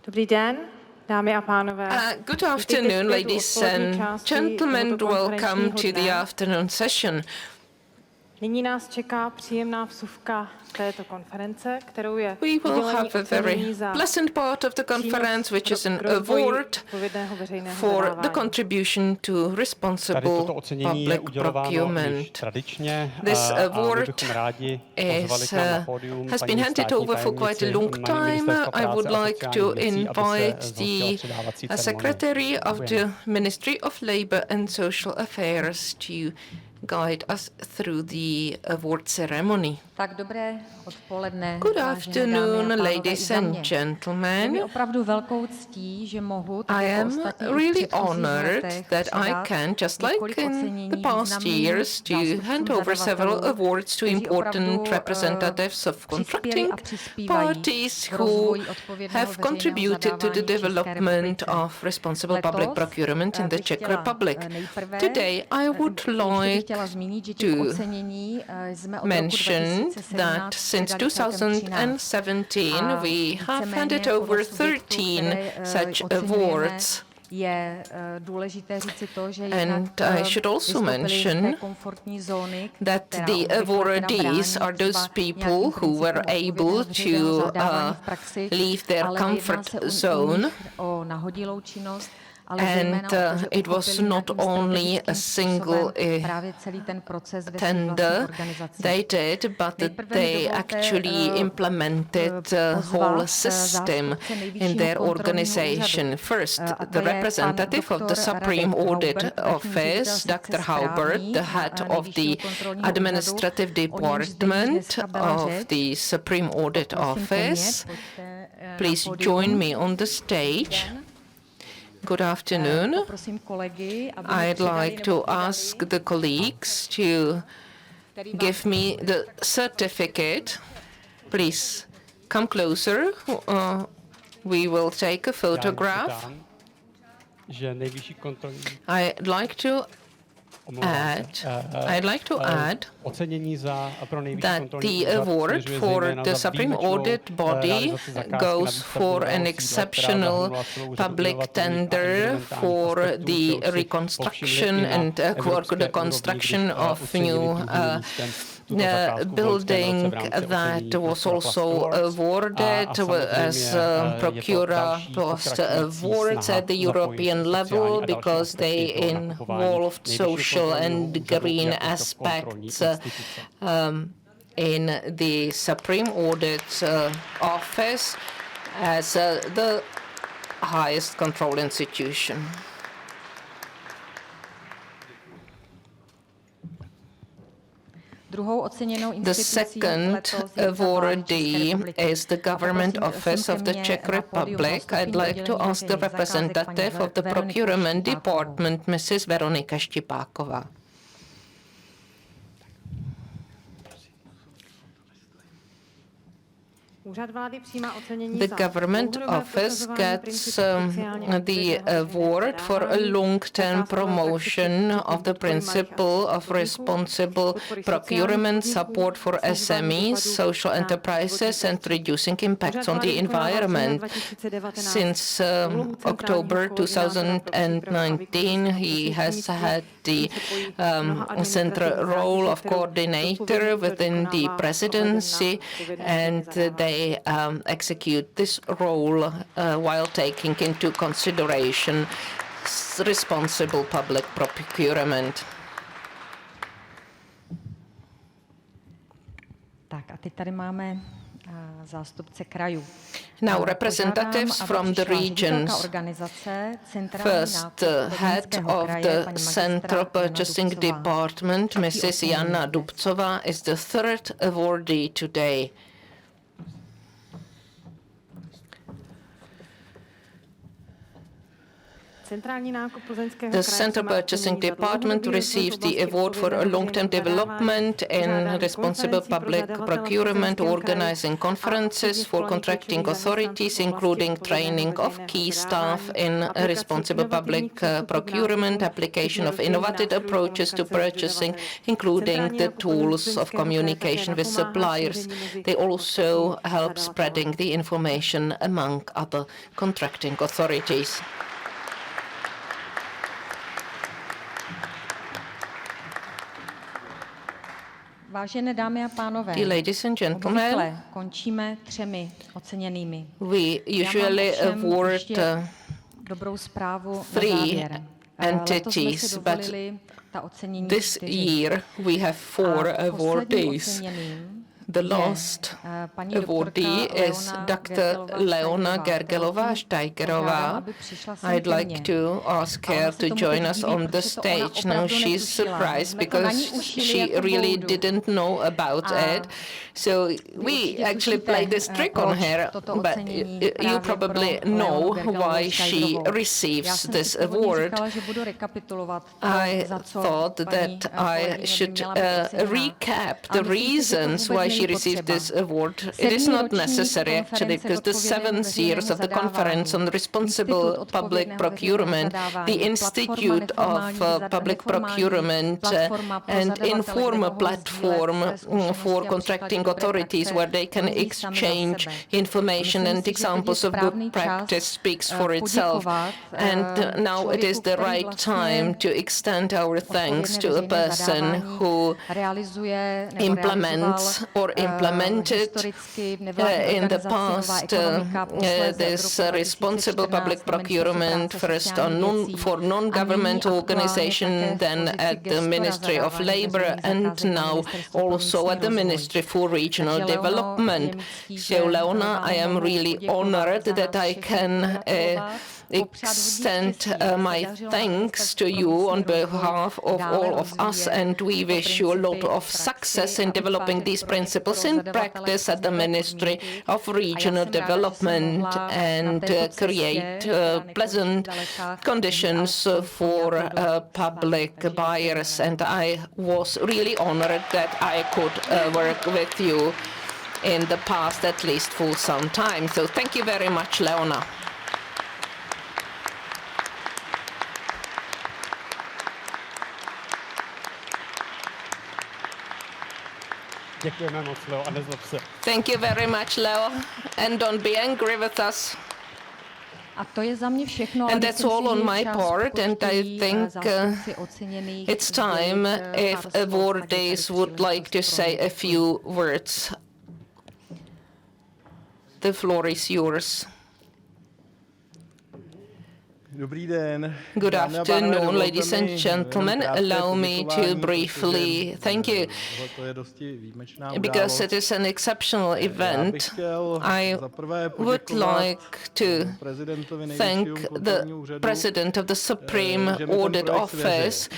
Dobrý den, dámy a pánové. Good afternoon, ladies and gentlemen. Welcome to the afternoon session. Nyní nás čeká příjemná vsuvka této konference, kterou je We will udělení have a very ocenění za pleasant part of the conference, which is an award for the contribution to responsible public procurement. This award has been handed over for quite a long time. I would like to invite the Secretary of the Ministry of Labour and Social Affairs to guide us through the award ceremony. Tak dobré odpoledne. Good afternoon, ladies and gentlemen. Je opravdu velkou ctí, že mohu I am really honored that I can, just like in the past years, to hand over several awards to important representatives of contracting parties who have contributed to the development of responsible public procurement in the Czech Republic. Today, I would like to mention that since 2017 we have handed over 13 such awards. And I should also mention that the awardees are those people who were able to leave their comfort zone. And it was not only a single tender they did, but that they actually implemented a whole system in their organization. First, the representative of the Supreme Audit Office, Dr. Haubert, the head of the administrative department of the Supreme Audit Office. Please join me on the stage. Good afternoon. I'd like to ask the colleagues to give me the certificate. Please come closer. We will take a photograph. I'd like to add that the award for the Supreme Audit Body goes for an exceptional public tender for the reconstruction and for the construction of new building that was also awarded as Procura Plus awards at the European level because they involved social and green aspects in the Supreme Audit Office as the highest control institution. The second awardee is the Government Office of the Czech Republic. I'd like to ask the representative of the Procurement Department, Mrs. Veronika Štipáková. The government office gets the award for a long-term promotion of the principle of responsible procurement, support for SMEs, social enterprises, and reducing impacts on the environment. Since October 2019, he has had the central role of coordinator within the presidency, and they execute this role while taking into consideration responsible public procurement. Tak a teď tady máme zástupce krajů. Now, representatives from the regions. First, head of the Central Purchasing Department, Mrs. Jana Dubcová, is the third awardee today. The Central Purchasing Department received the award for a long-term development in responsible public procurement, organizing conferences for contracting authorities, including training of key staff in responsible public procurement, application of innovative approaches to purchasing, including the tools of communication with suppliers. They also help spreading the information among other contracting authorities. Vážené dámy a pánové, ladies and gentlemen, obvykle končíme 3 oceněnými. We usually award dobrou zprávu na 3 závěr. entities, but this year we have 4 awardees. The last awardee is Dr. Leona Gergelová-Steigerová. I'd like to ask her to join us on the stage. Now she's surprised because she really didn't know about it. So we actually played this trick on her, but you probably know why she receives this award. I thought that I should recap the reasons why she received this award. It is not necessary, actually, because the 7th years of the Conference on Responsible Public Procurement, the Institute of Public Procurement, and informal platform for contracting authorities where they can exchange information and examples of good practice speaks for itself. And now it is the right time to extend our thanks to a person who implements or implemented in the past this responsible public procurement, first for non-government organization, then at the Ministry of Labor, and now also at the Ministry for Regional Development. So, Leona, I am really honored that I can extend my thanks to you on behalf of all of us, and we wish you a lot of success in developing these principles in practice at the Ministry of Regional Development and create pleasant conditions for public buyers. And I was really honored that I could work with you in the past, at least for some time. So thank you very much, Leona. Děkujeme moc, Leo, a nezlob se. Thank you very much, Leo, and don't be angry with us. And that's all on my part, and I think it's time if awardees would like to say a few words. The floor is yours. Good afternoon, ladies and gentlemen. Allow me to briefly thank you, because it is an exceptional event. I would like to thank the President of the Supreme Audit Office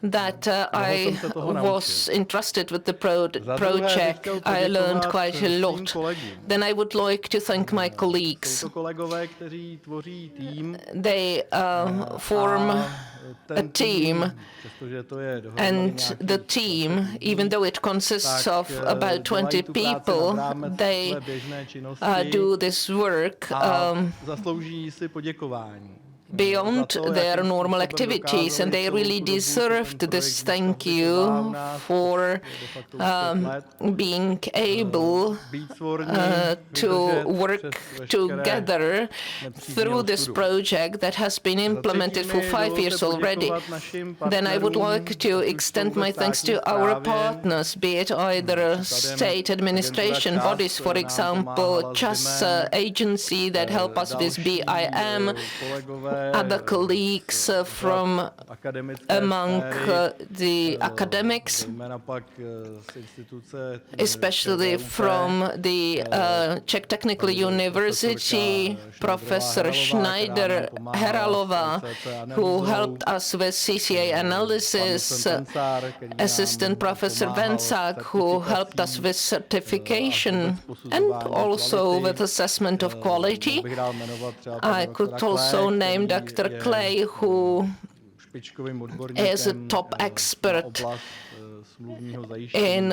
that I was entrusted with the project. I learned quite a lot. Then I would like to thank my colleagues. They form a team, and the team, even though it consists of about 20 people, they do this work beyond their normal activities, and they really deserved this thank you for being able to work together through this project that has been implemented for 5 years already. Then I would like to extend my thanks to our partners, be it either state administration bodies, for example, Czech agency that help us with BIM, other colleagues from among the academics, especially from the Czech Technical University, Professor Schneider Heralova, who helped us with CCA analysis, Assistant Professor Vencák, who helped us with certification and also with assessment of quality. I could also name Dr. Clay, who is a top expert in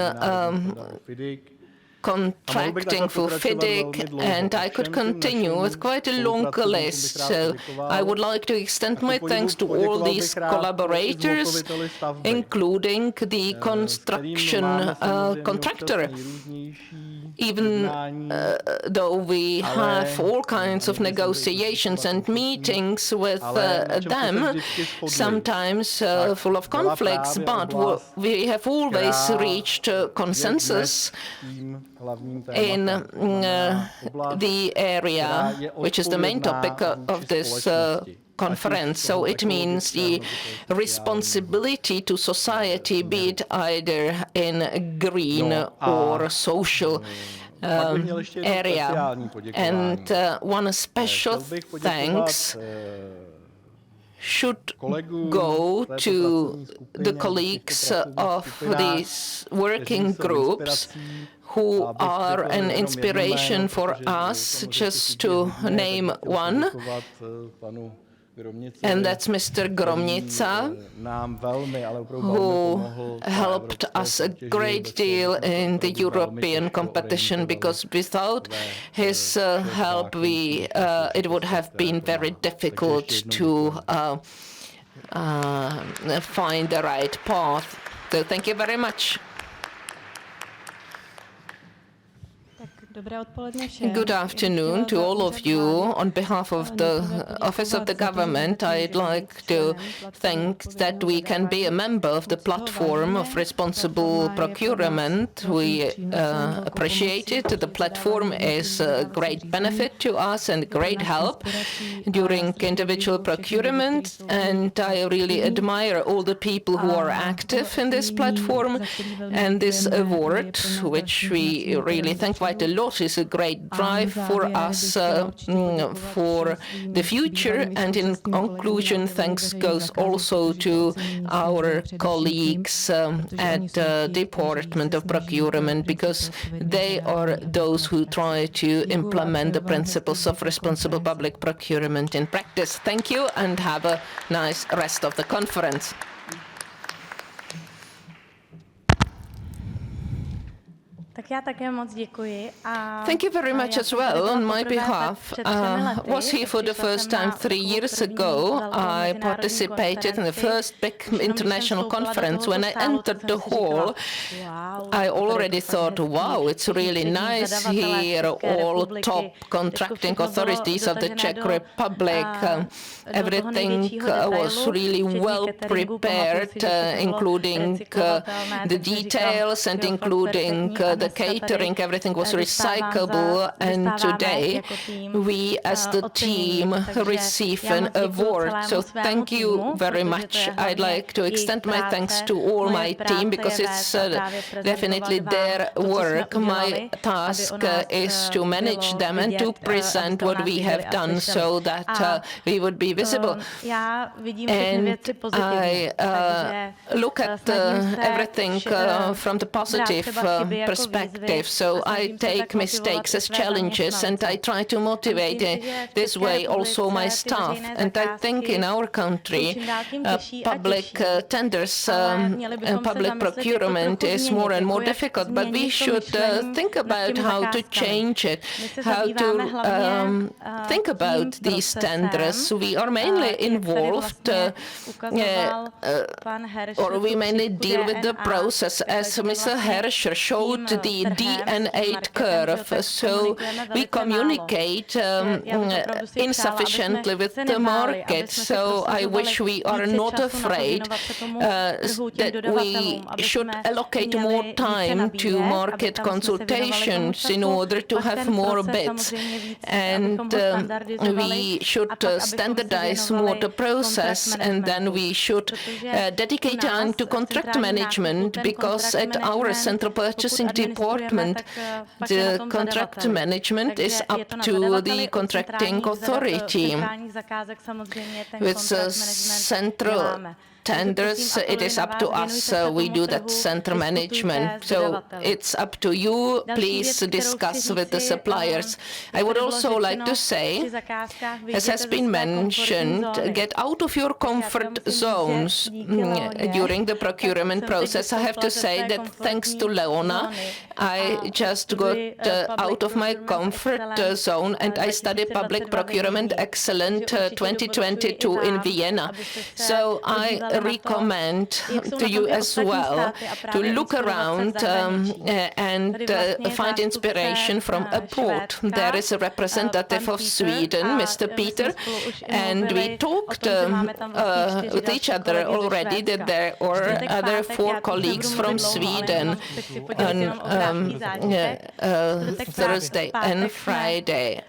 contracting for FIDIC, and I could continue with quite a long list. So I would like to extend my thanks to all these collaborators, including the construction contractor. Even though we have all kinds of negotiations and meetings with them, sometimes full of conflicts, but we have always reached consensus in the area which is the main topic of this conference. So it means the responsibility to society, be it either in green or social area. And one special thanks should go to the colleagues of these working groups who are an inspiration for us, just to name one, and that's Mr. Gromnica, who helped us a great deal in the European competition, because without his help, it would have been very difficult to find the right path. So thank you very much. Good afternoon to all of you. On behalf of the Office of the Government, I'd like to thank that we can be a member of the platform of responsible procurement. We appreciate it. The platform is a great benefit to us and great help during individual procurement, and I really admire all the people who are active in this platform. And this award, which we really thank quite a lot, is a great drive for us for the future. And in conclusion, thanks goes also to our colleagues at the Department of Procurement, because they are those who try to implement the principles of responsible public procurement in practice. Thank you, and have a nice rest of the conference. Thank you very much as well on my behalf. Was here for the first time 3 years ago. I participated in the first big international conference. When I entered the hall, I already thought, wow, it's really nice here, all top contracting authorities of the Czech Republic. Everything was really well prepared, including the details and including the catering. Everything was recyclable, and today we as the team receive an award. So thank you very much. I'd like to extend my thanks to all my team, because it's definitely their work. My task is to manage them and to present what we have done so that we would be visible. And I look at everything from the positive perspective. So I take mistakes as challenges, and I try to motivate this way also my staff. And I think in our country, public tenders and public procurement is more and more difficult, but we should think about how to change it, how to think about these tenders. We are mainly involved, or we mainly deal with the process, as Mr. Herrscher showed the D&8 curve. So we communicate insufficiently with the market. So I wish we are not afraid that we should allocate more time to market consultations in order to have more bids. And we should standardize more the process, and then we should dedicate time to contract management, because at our central purchasing department, the contract management is up to the contracting authority. With central tenders, it is up to us. We do that center management. So it's up to you. Please discuss with the suppliers. I would also like to say, as has been mentioned, get out of your comfort zones during the procurement process. I have to say that thanks to Leona, I just got out of my comfort zone and I studied public procurement excellent 2022 in Vienna. So I recommend to you as well to look around and find inspiration from abroad. There is a representative of Sweden, Mr. Peter, and we talked with each other already that there were other 4 colleagues from Sweden on Thursday and Friday.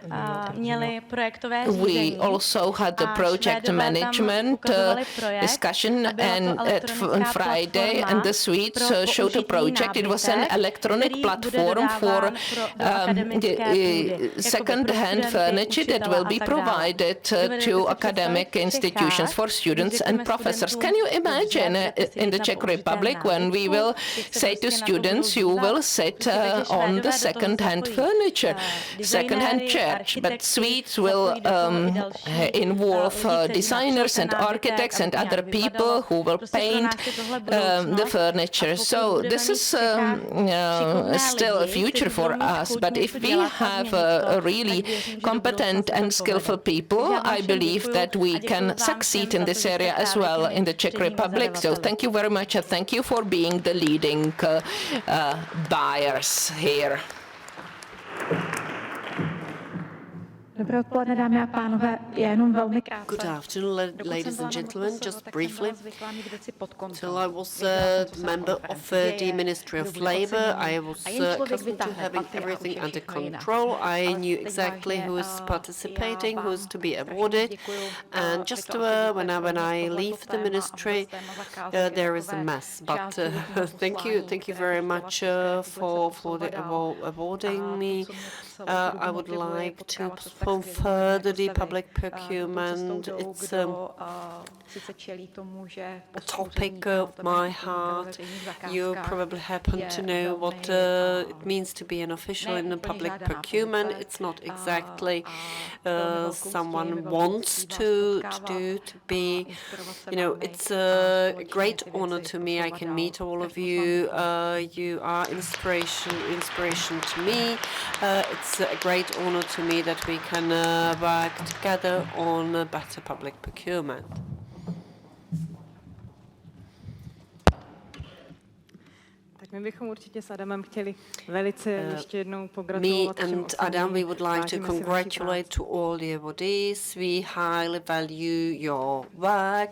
We also had the project management discussion and on Friday, and the Swedes showed a project. It was an electronic platform for second-hand furniture that will be provided to academic institutions for students and professors. Can you imagine in the Czech Republic when we will say to students, you will sit on the second-hand furniture, second-hand chairs, but Swedes will involve designers and architects and other people who will paint the furniture. So this is still a future for us, but if we have really competent and skillful people, I believe that we can succeed in this area as well in the Czech Republic. So thank you very much, and thank you for being the leading buyers here. Dobré odpoledne, dámy a pánové. Já jenom velmi krátce. Good afternoon, ladies and gentlemen. Just briefly, till I was a member of the Ministry of Labour, I was accustomed to having everything under control. I knew exactly who is participating, who is to be awarded, and just when I leave the ministry, there is a mess. But thank you very much for awarding me. I would like to postpone further the public procurement. It's a topic of my heart. You probably happen to know what it means to be an official in the public procurement. It's not exactly someone wants to be. You know, it's a great honor to me. I can meet all of you. You are inspiration to me. It's a great honor to me that we can work together on a better public procurement. My bychom určitě s Adamem chtěli velice ještě jednou pogratulovat. Me and Adam, we would like to congratulate to all the awardees. We highly value your work.